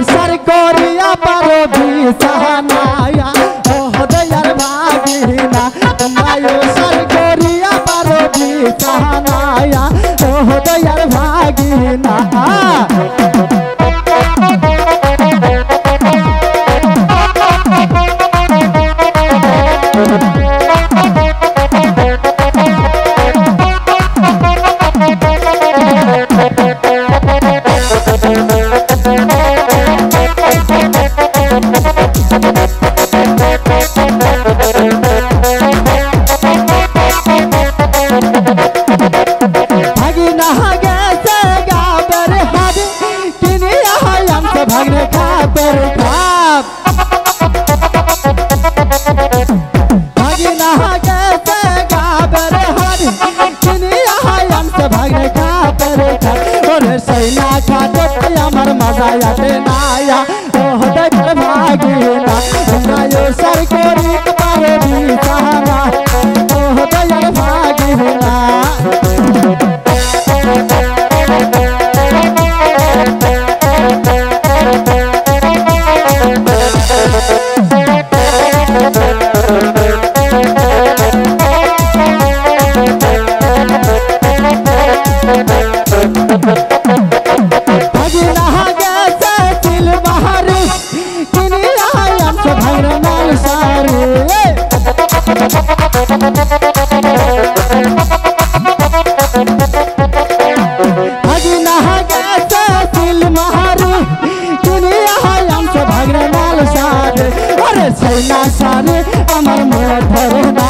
sir Korea पारो बिछानाया ओ दयार भागिना तुम्हारे sir Korea पारो बिछानाया ओ दयार भागिना भागने खातर खाप भागिना कैसे गाबर हर दुनिया हमसे भागने खातर खाप और सैना खाते अमर मजा आते नाया ओह देकर भागिना नायो सर कोरी पारे भी सहारा ओह दयार भागिना सैना सारे अमर मोर